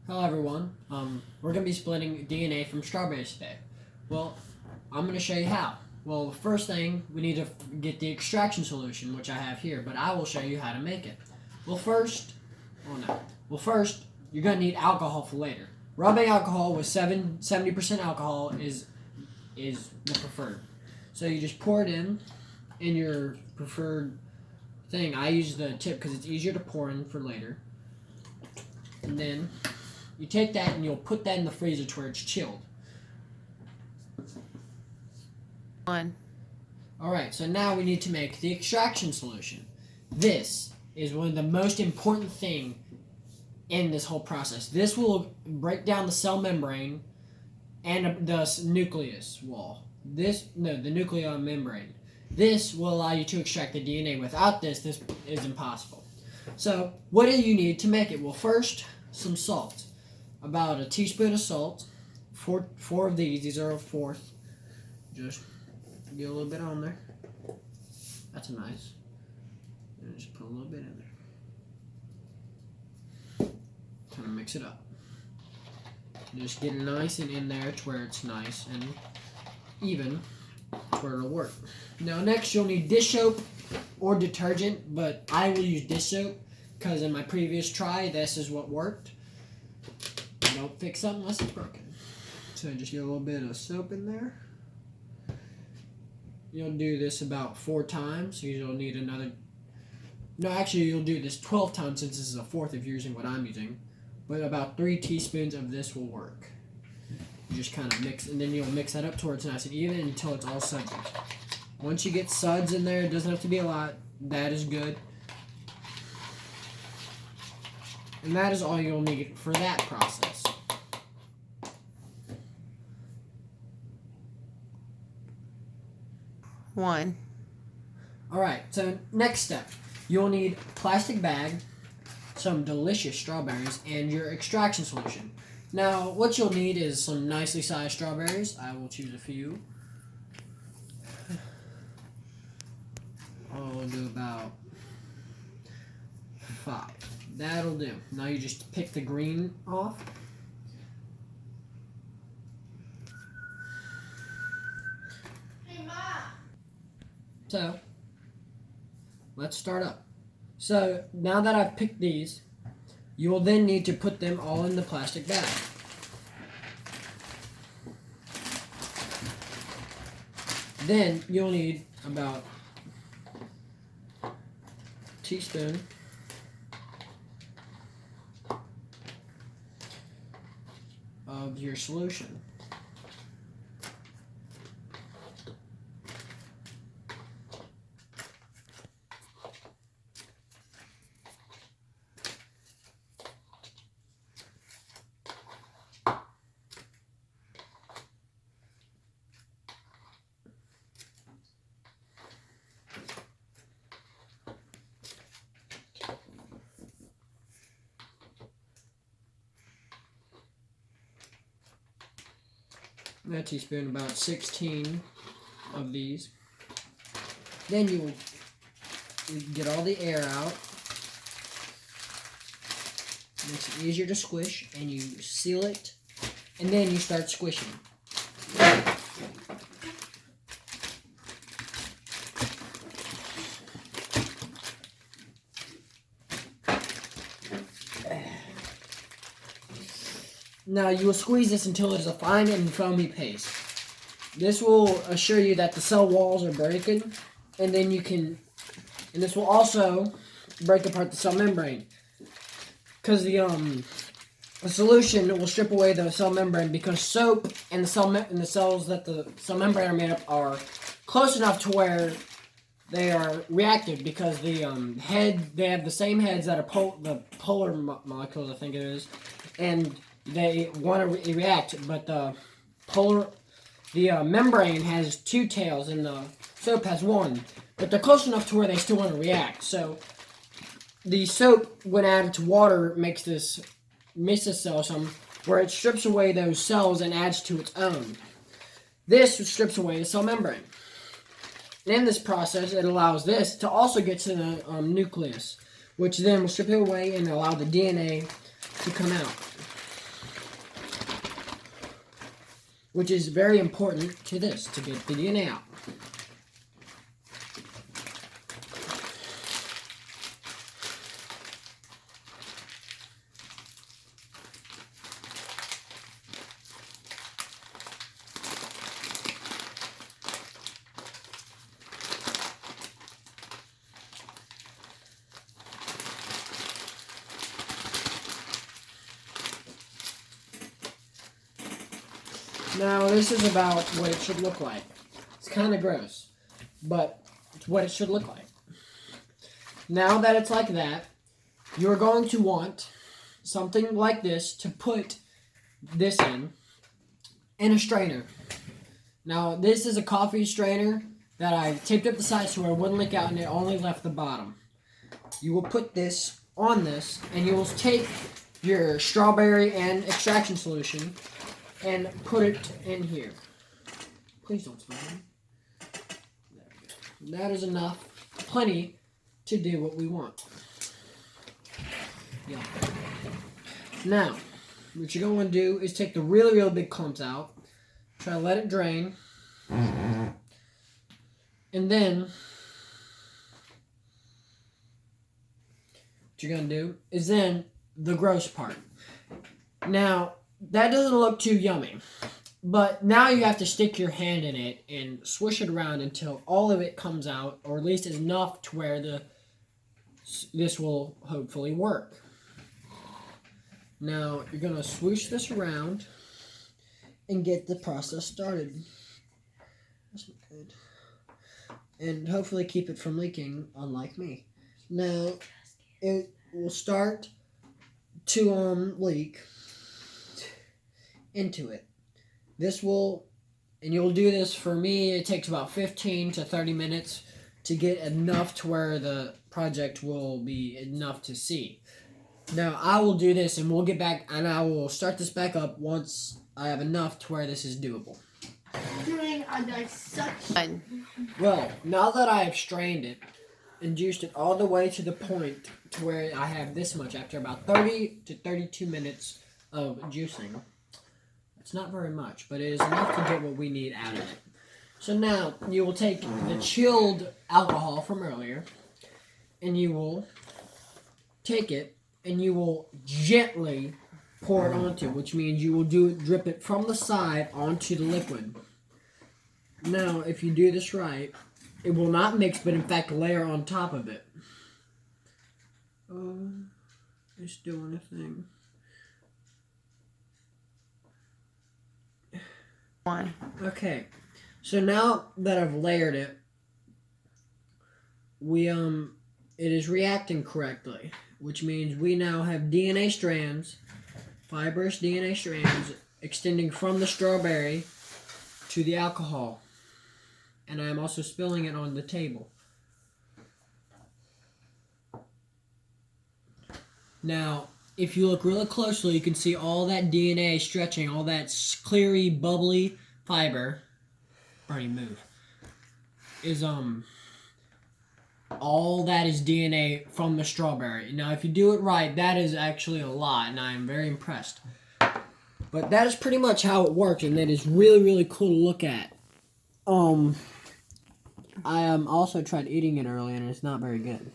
Hello everyone. We're going to be splitting DNA from strawberries today. Well, I'm going to show you how. Well, the first thing, we need to get the extraction solution, which I have here, but I will show you how to make it. Well, first, you're going to need alcohol for later. Rubbing alcohol with 70% alcohol is the preferred. So you just pour it in your preferred thing. I use the tip because it's easier to pour in for later. And then you take that and you'll put that in the freezer to where it's chilled. Alright, so now we need to make the extraction solution. This is one of the most important thing in this whole process. This will break down the cell membrane and the nucleus wall. The nuclear membrane. This will allow you to extract the DNA. Without this is impossible. So, what do you need to make it? Well, first, some salt. About a teaspoon of salt. Four of these. These are a fourth. Just get a little bit on there. That's nice. And just put a little bit in there. Kind of mix it up. Just get it nice and in there to where it's nice and even to where it'll work. Now next you'll need dish soap or detergent, but I will use dish soap because in my previous try this is what worked. Don't fix something unless it's broken. So just get a little bit of soap in there. You'll do this about 4 times, so you'll need another. No, actually you'll do this 12 times since this is a fourth if you're using what I'm using. But about 3 teaspoons of this will work. You just kind of mix, and then you'll mix that up to where it's nice and even until it's all sudsy. Once you get suds in there, it doesn't have to be a lot. That is good. And that is all you'll need for that process. Alright, so next step. You'll need a plastic bag, some delicious strawberries, and your extraction solution. Now, what you'll need is some nicely sized strawberries. I will choose a few. I'll do about 5. That'll do. Now you just pick the green off. Hey, Ma! So, let's start up. So, now that I've picked these, you will then need to put them all in the plastic bag. Then you'll need about a teaspoon of your solution. A teaspoon, about 16 of these. Then you will get all the air out. Makes it easier to squish, and you seal it, and then you start squishing. Now you will squeeze this until it is a fine and foamy paste. This will assure you that the cell walls are breaking, and then and this will also break apart the cell membrane. Because the solution will strip away the cell membrane, because soap and the cells that the cell membrane are made up are close enough to where they are reactive, because they have the same heads that are the polar molecules, I think it is, and they want to react, but the membrane has 2 tails and the soap has 1, but they're close enough to where they still want to react. So the soap, when added to water, makes this cell some where it strips away those cells and adds to its own. This strips away the cell membrane. And in this process, it allows this to also get to the nucleus, which then will strip it away and allow the DNA to come out. which is very important to this, to get the DNA out. Now, this is about what it should look like. It's kind of gross, but it's what it should look like. Now that it's like that, you're going to want something like this to put this in a strainer. Now, this is a coffee strainer that I taped up the sides so it wouldn't leak out and it only left the bottom. You will put this on this, and you will take your strawberry and extraction solution and put it in here. Please don't spill it. There we go. That is enough, plenty, to do what we want. Yeah. Now, what you're going to do is take the really, really big clumps out. Try to let it drain. And then, what you're going to do is then the gross part. Now, that doesn't look too yummy. But now you have to stick your hand in it and swish it around until all of it comes out, or at least enough to where this will hopefully work. Now, you're going to swoosh this around and get the process started. That's not good. And hopefully keep it from leaking, unlike me. Now, it will start to leak into it. This will, and you'll do this, for me, it takes about 15 to 30 minutes to get enough to where the project will be enough to see. Now, I will do this and we'll get back, and I will start this back up once I have enough to where this is doable. Doing a dissection. Well, now that I have strained it and juiced it all the way to the point to where I have this much after about 30 to 32 minutes of juicing. It's not very much, but it is enough to get what we need out of it. So now, you will take the chilled alcohol from earlier, and you will take it, and you will gently pour it onto, which means you will drip it from the side onto the liquid. Now, if you do this right, it will not mix, but in fact layer on top of it. It's doing a thing. Okay, so now that I've layered it, it is reacting correctly, which means we now have DNA strands, fibrous DNA strands, extending from the strawberry to the alcohol. And I am also spilling it on the table. Now, if you look really closely, you can see all that DNA stretching, all that cleary, bubbly fiber. Bernie, move. Is all that is DNA from the strawberry. Now, if you do it right, that is actually a lot, and I am very impressed. But that is pretty much how it works, and that is really, really cool to look at. I also tried eating it earlier, and it's not very good.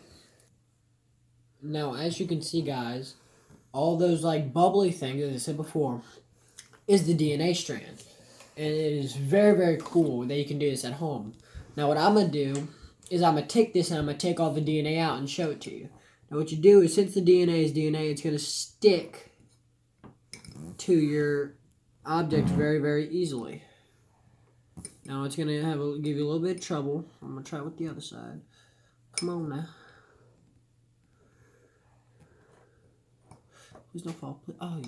Now, as you can see, guys, all those like bubbly things, as I said before, is the DNA strand. And it is very, very cool that you can do this at home. Now, what I'm going to do is I'm going to take this and I'm going to take all the DNA out and show it to you. Now, what you do is, since the DNA is DNA, it's going to stick to your object very, very easily. Now, it's going to give you a little bit of trouble. I'm going to try with the other side. Come on now. Please don't fall. Oh.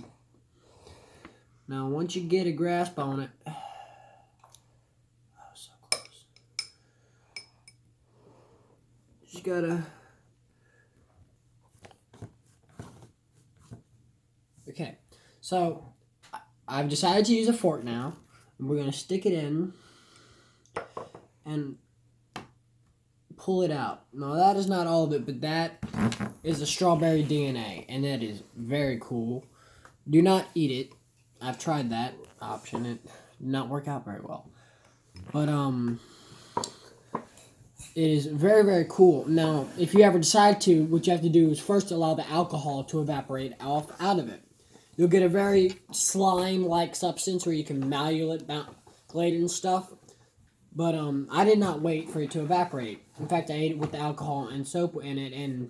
Now, once you get a grasp on it, oh, so close. Just gotta. Okay, so I've decided to use a fork now, and we're gonna stick it in and pull it out. Now, that is not all of it, but that is the strawberry DNA, and that is very cool. Do not eat it. I've tried that option. It not work out very well. But it is very, very cool. Now, if you ever decide to, what you have to do is first allow the alcohol to evaporate out of it. You'll get a very slime-like substance where you can malleate it and stuff. But I did not wait for it to evaporate. In fact, I ate it with the alcohol and soap in it, and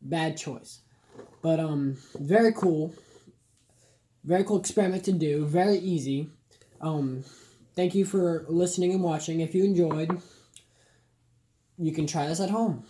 bad choice. But very cool. Very cool experiment to do. Very easy. Thank you for listening and watching. If you enjoyed, you can try this at home.